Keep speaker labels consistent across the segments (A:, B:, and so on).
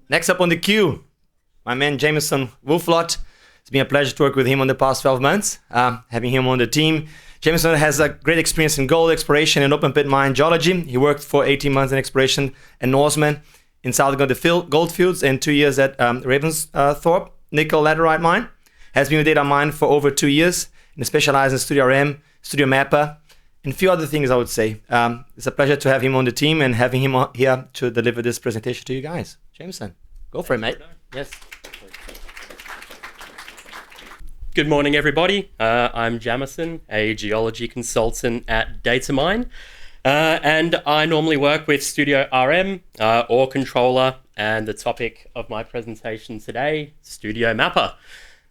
A: Next up on the queue, my man Jamieson Woolflott. It's been a pleasure to work with him on the past 12 months, having him on the team. Jamieson has a great experience in gold exploration and open pit mine geology. He worked for 18 months in exploration at Norseman in Southern Goldfields and 2 years at Ravensthorpe Nickel laterite mine. Has been with Datamine for over 2 years and specialises in Studio RM, Studio Mapper, and a few other things I would say. It's a pleasure to have him on the team and having him here to deliver this presentation to you guys. Jamieson, go for it, mate. Yes.
B: Good morning, everybody. I'm Jamieson, a geology consultant at Datamine, and I normally work with Studio RM, Ore Controller, and the topic of my presentation today, Studio Mapper.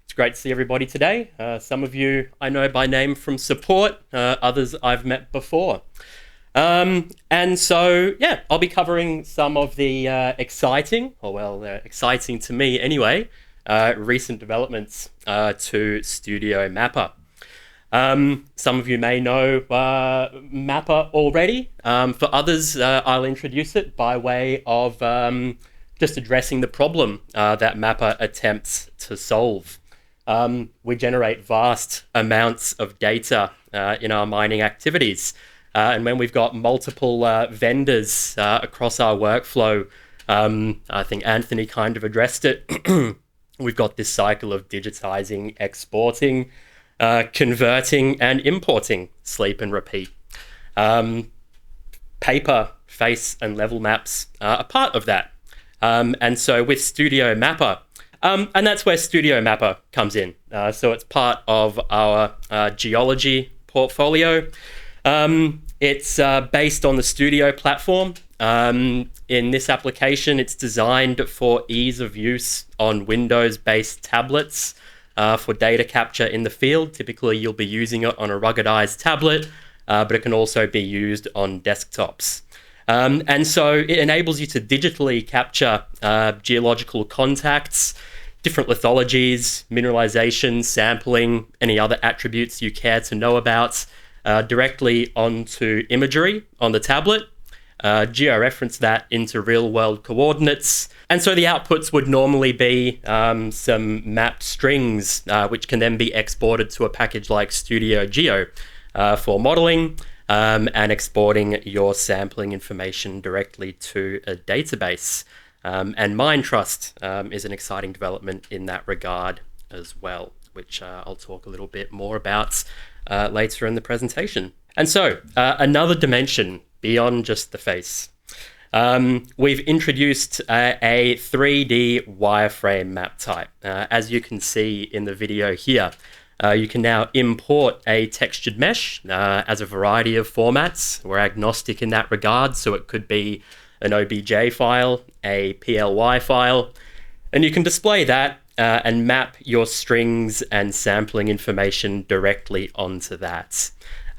B: It's great to see everybody today. Some of you I know by name from support, others I've met before. And so, yeah, I'll be covering some of the exciting to me anyway, recent developments to Studio Mapper. Some of you may know Mapper already. For others, I'll introduce it by way of just addressing the problem that Mapper attempts to solve. We generate vast amounts of data in our mining activities. And when we've got multiple vendors across our workflow, I think Anthony kind of addressed it. We've got this cycle of digitizing, exporting, converting, and importing, sleep and repeat. Paper, face, and level maps are part of that. And so with Studio Mapper, and that's where Studio Mapper comes in. So it's part of our geology portfolio. It's based on the Studio platform. In this application, it's designed for ease of use on Windows-based tablets for data capture in the field. Typically, you'll be using it on a ruggedized tablet, but it can also be used on desktops. And so it enables you to digitally capture geological contacts, different lithologies, mineralization, sampling, any other attributes you care to know about, directly onto imagery on the tablet, georeference that into real-world coordinates. And so the outputs would normally be some mapped strings, which can then be exported to a package like Studio Geo for modeling and exporting your sampling information directly to a database. And Mine Trust is an exciting development in that regard as well, which I'll talk a little bit more about later in the presentation. And so another dimension beyond just the face. We've introduced a 3D wireframe map type. As you can see in the video here, you can now import a textured mesh as a variety of formats. We're agnostic in that regard, so it could be an OBJ file, a PLY file, and you can display that and map your strings and sampling information directly onto that.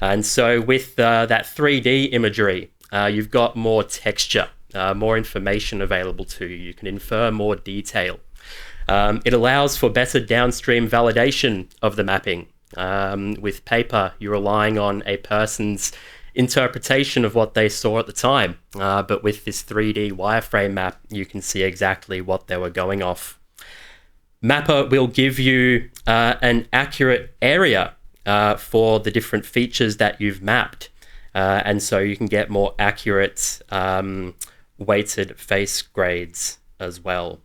B: And so with that 3D imagery, you've got more texture, more information available to you. You can infer more detail. It allows for better downstream validation of the mapping. With paper, you're relying on a person's interpretation of what they saw at the time. But with this 3D wireframe map, you can see exactly what they were going off. Mapper will give you an accurate area for the different features that you've mapped. And so you can get more accurate weighted face grades as well.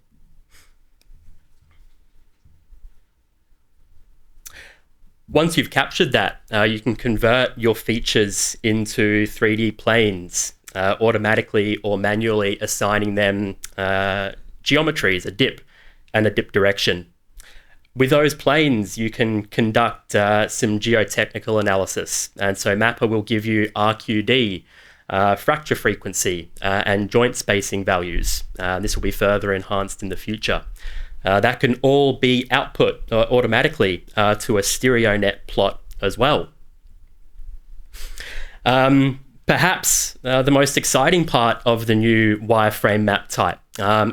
B: Once you've captured that, you can convert your features into 3D planes, automatically or manually assigning them geometries, a dip and a dip direction. With those planes, you can conduct some geotechnical analysis. And so Mapper will give you RQD, fracture frequency, and joint spacing values. This will be further enhanced in the future. That can all be output automatically to a StereoNet plot as well. Perhaps the most exciting part of the new wireframe map type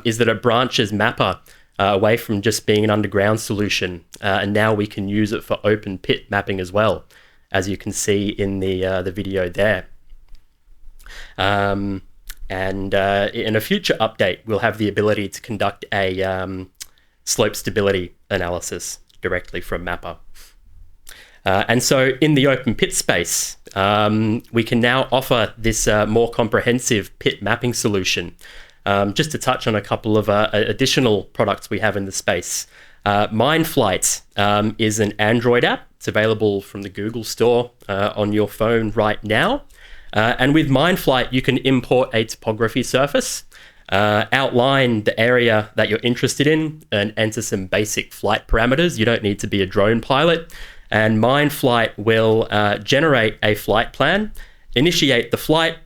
B: is that it branches Mapper away from just being an underground solution, and now we can use it for open pit mapping as well. as you can see in the video there. And in a future update, we'll have the ability to conduct a slope stability analysis directly from Mapper. And so in the open pit space, we can now offer this more comprehensive pit mapping solution. Just to touch on a couple of additional products we have in the space. MineFlight is an Android app. It's available from the Google Store on your phone right now. And with MineFlight, you can import a topography surface, outline the area that you're interested in, and enter some basic flight parameters. You don't need to be a drone pilot. And MineFlight will generate a flight plan, initiate the flight,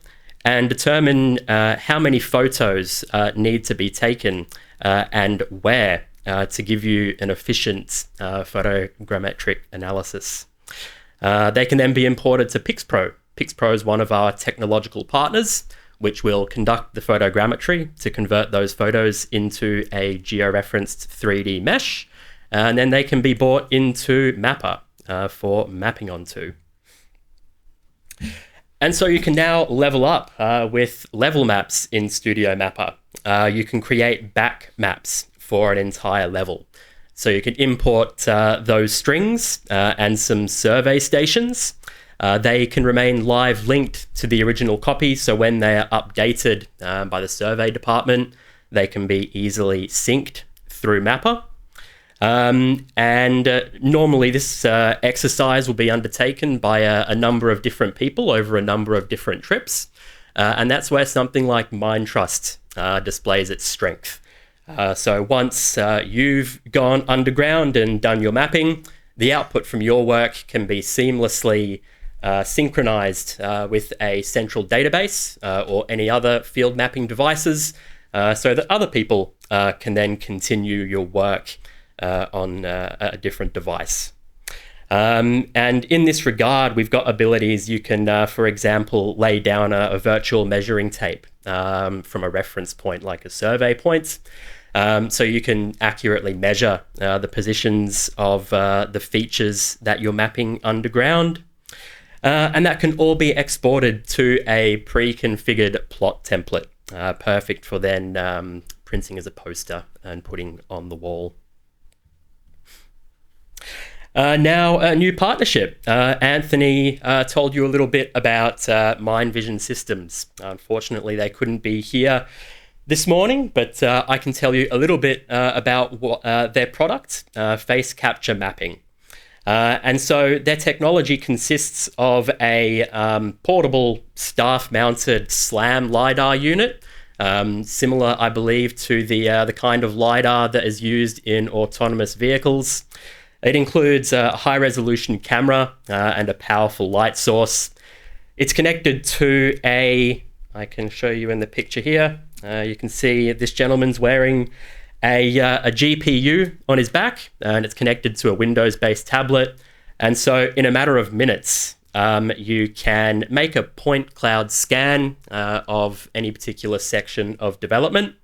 B: and determine how many photos need to be taken and where to give you an efficient photogrammetric analysis. They can then be imported to PixPro. PixPro is one of our technological partners, which will conduct the photogrammetry to convert those photos into a georeferenced 3D mesh, and then they can be brought into Mapper for mapping onto. And so you can now level up with level maps in Studio Mapper. You can create back maps for an entire level. So you can import those strings and some survey stations. They can remain live linked to the original copy, so when they are updated by the survey department, they can be easily synced through Mapper. Normally this exercise will be undertaken by a number of different people over a number of different trips. And that's where something like Minetrust displays its strength. So once you've gone underground and done your mapping, the output from your work can be seamlessly synchronized with a central database or any other field mapping devices so that other people can then continue your work on a different device. And in this regard, we've got abilities. You can, for example, lay down a virtual measuring tape from a reference point like a survey point. So you can accurately measure the positions of the features that you're mapping underground. And that can all be exported to a pre-configured plot template, perfect for then printing as a poster and putting on the wall. Now, a new partnership. Anthony told you a little bit about Mine Vision Systems. Unfortunately, they couldn't be here this morning, but I can tell you a little bit about what, their product, face capture mapping. And so their technology consists of a portable staff-mounted SLAM LiDAR unit, similar, I believe, to the kind of LiDAR that is used in autonomous vehicles. It includes a high-resolution camera and a powerful light source. It's connected to I can show you in the picture here. You can see this gentleman's wearing a GPU on his back, and it's connected to a Windows-based tablet. And so in a matter of minutes, you can make a point cloud scan of any particular section of development.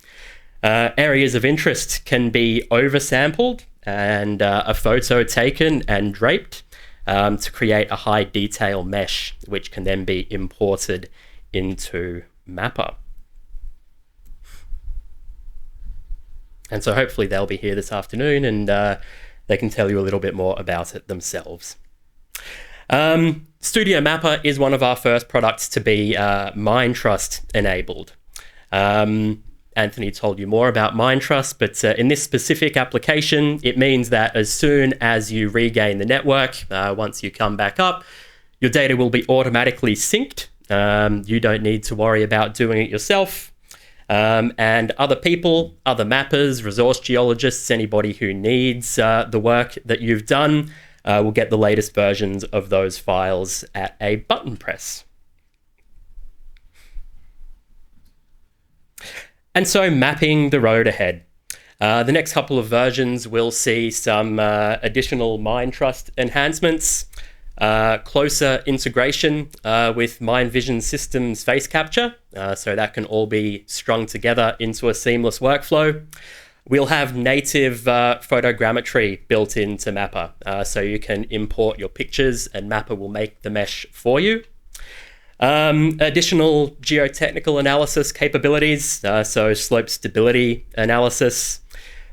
B: Areas of interest can be oversampled and a photo taken and draped to create a high detail mesh, which can then be imported into Mapper. And so hopefully they'll be here this afternoon and they can tell you a little bit more about it themselves. Studio Mapper is one of our first products to be Minetrust enabled. Anthony told you more about Minetrust, but in this specific application, it means that as soon as you regain the network, once you come back up, your data will be automatically synced. You don't need to worry about doing it yourself. And other people, other mappers, resource geologists, anybody who needs the work that you've done will get the latest versions of those files at a button press. And so mapping the road ahead. The next couple of versions will see some additional Minetrust enhancements, closer integration with Mine Vision Systems face capture, so that can all be strung together into a seamless workflow. We'll have native photogrammetry built into Mapper, so you can import your pictures and Mapper will make the mesh for you. Additional geotechnical analysis capabilities, so slope stability analysis.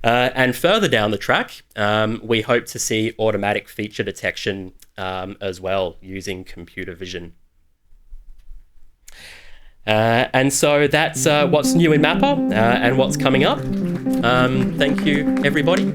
B: And further down the track, we hope to see automatic feature detection as well using computer vision. And so that's what's new in Mapper and what's coming up. Thank you, everybody.